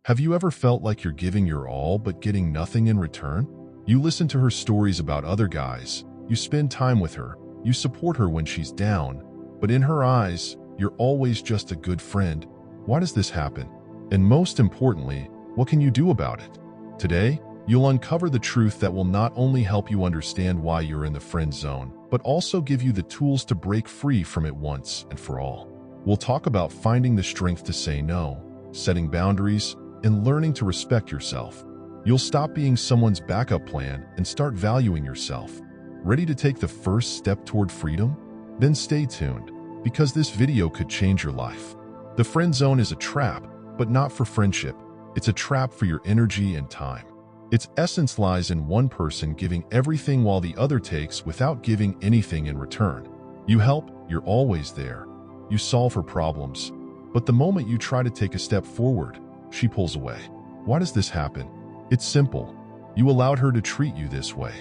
Have you ever felt like you're giving your all but getting nothing in return? You listen to her stories about other guys, you spend time with her, you support her when she's down, but in her eyes, you're always just a good friend. Why does this happen? And most importantly, what can you do about it? Today, you'll uncover the truth that will not only help you understand why you're in the friend zone, but also give you the tools to break free from it once and for all. We'll talk about finding the strength to say no, setting boundaries, and learning to respect yourself. You'll stop being someone's backup plan and start valuing yourself. Ready to take the first step toward freedom? Then stay tuned, because this video could change your life. The friend zone is a trap, but not for friendship. It's a trap for your energy and time. Its essence lies in one person giving everything while the other takes without giving anything in return. You help, you're always there. You solve her problems. But the moment you try to take a step forward, she pulls away. Why does this happen? It's simple. You allowed her to treat you this way.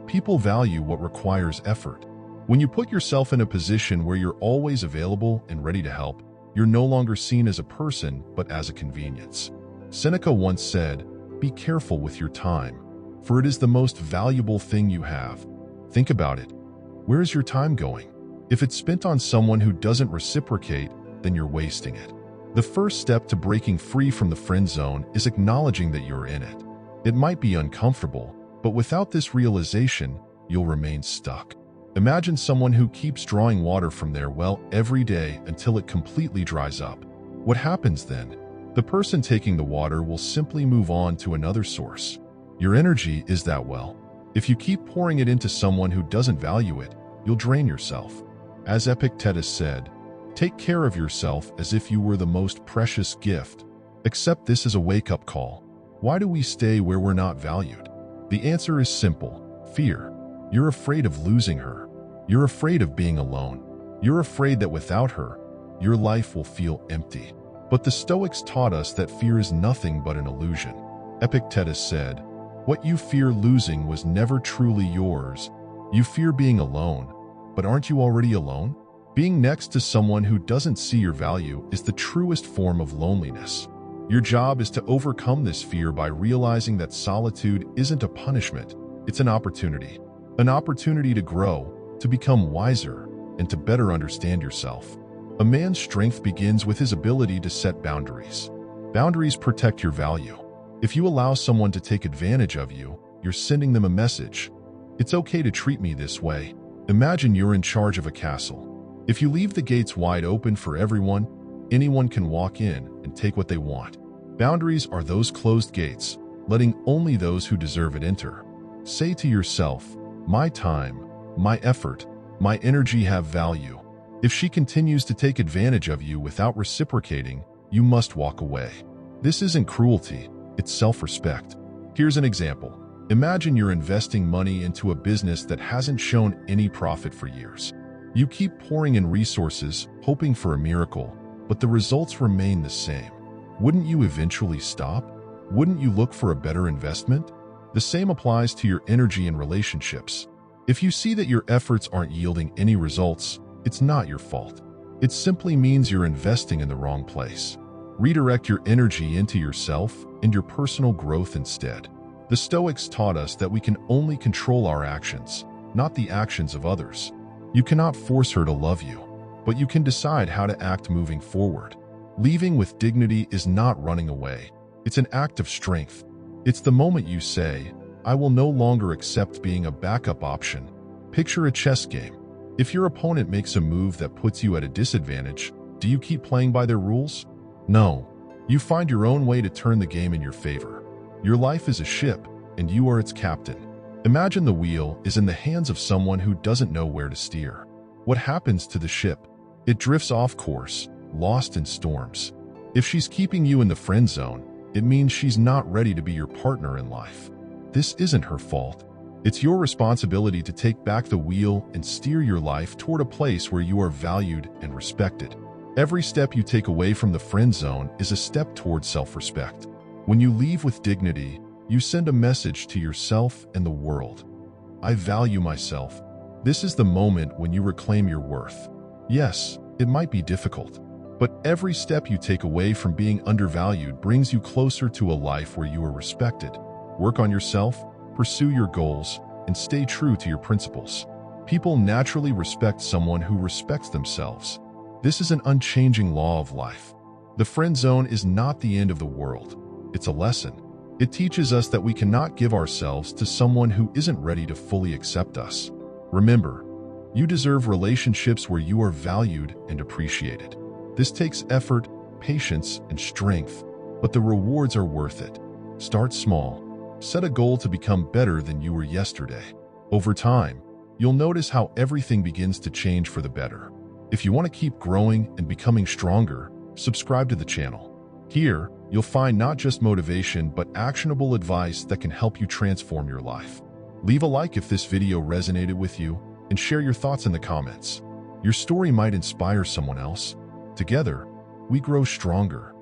People value what requires effort. When you put yourself in a position where you're always available and ready to help, you're no longer seen as a person, but as a convenience. Seneca once said, "Be careful with your time, for it is the most valuable thing you have." Think about it. Where is your time going? If it's spent on someone who doesn't reciprocate, then you're wasting it. The first step to breaking free from the friend zone is acknowledging that you're in it. It might be uncomfortable, but without this realization, you'll remain stuck. Imagine someone who keeps drawing water from their well every day until it completely dries up. What happens then? The person taking the water will simply move on to another source. Your energy is that well. If you keep pouring it into someone who doesn't value it, you'll drain yourself. As Epictetus said, "Take care of yourself as if you were the most precious gift." Accept this as a wake-up call. Why do we stay where we're not valued? The answer is simple: fear. You're afraid of losing her. You're afraid of being alone. You're afraid that without her, your life will feel empty. But the Stoics taught us that fear is nothing but an illusion. Epictetus said, "What you fear losing was never truly yours. You fear being alone, but aren't you already alone?" Being next to someone who doesn't see your value is the truest form of loneliness. Your job is to overcome this fear by realizing that solitude isn't a punishment, it's an opportunity. An opportunity to grow, to become wiser, and to better understand yourself. A man's strength begins with his ability to set boundaries. Boundaries protect your value. If you allow someone to take advantage of you, you're sending them a message. It's okay to treat me this way. Imagine you're in charge of a castle. If you leave the gates wide open for everyone, anyone can walk in and take what they want. Boundaries are those closed gates, letting only those who deserve it enter. Say to yourself, "My time, my effort, my energy have value." If she continues to take advantage of you without reciprocating, you must walk away. This isn't cruelty, it's self-respect. Here's an example. Imagine you're investing money into a business that hasn't shown any profit for years. You keep pouring in resources, hoping for a miracle, but the results remain the same. Wouldn't you eventually stop? Wouldn't you look for a better investment? The same applies to your energy and relationships. If you see that your efforts aren't yielding any results, it's not your fault. It simply means you're investing in the wrong place. Redirect your energy into yourself and your personal growth instead. The Stoics taught us that we can only control our actions, not the actions of others. You cannot force her to love you, but you can decide how to act moving forward. Leaving with dignity is not running away. It's an act of strength. It's the moment you say, "I will no longer accept being a backup option." Picture a chess game. If your opponent makes a move that puts you at a disadvantage, do you keep playing by their rules? No. You find your own way to turn the game in your favor. Your life is a ship, and you are its captain. Imagine the wheel is in the hands of someone who doesn't know where to steer. What happens to the ship? It drifts off course, lost in storms. If she's keeping you in the friend zone, it means she's not ready to be your partner in life. This isn't her fault. It's your responsibility to take back the wheel and steer your life toward a place where you are valued and respected. Every step you take away from the friend zone is a step toward self-respect. When you leave with dignity, you send a message to yourself and the world. I value myself. This is the moment when you reclaim your worth. Yes, it might be difficult. But every step you take away from being undervalued brings you closer to a life where you are respected. Work on yourself, pursue your goals, and stay true to your principles. People naturally respect someone who respects themselves. This is an unchanging law of life. The friend zone is not the end of the world. It's a lesson. It teaches us that we cannot give ourselves to someone who isn't ready to fully accept us. Remember, you deserve relationships where you are valued and appreciated. This takes effort, patience, and strength, but the rewards are worth it. Start small. Set a goal to become better than you were yesterday. Over time, you'll notice how everything begins to change for the better. If you want to keep growing and becoming stronger, subscribe to the channel. Here, you'll find not just motivation, but actionable advice that can help you transform your life. Leave a like if this video resonated with you, and share your thoughts in the comments. Your story might inspire someone else. Together, we grow stronger.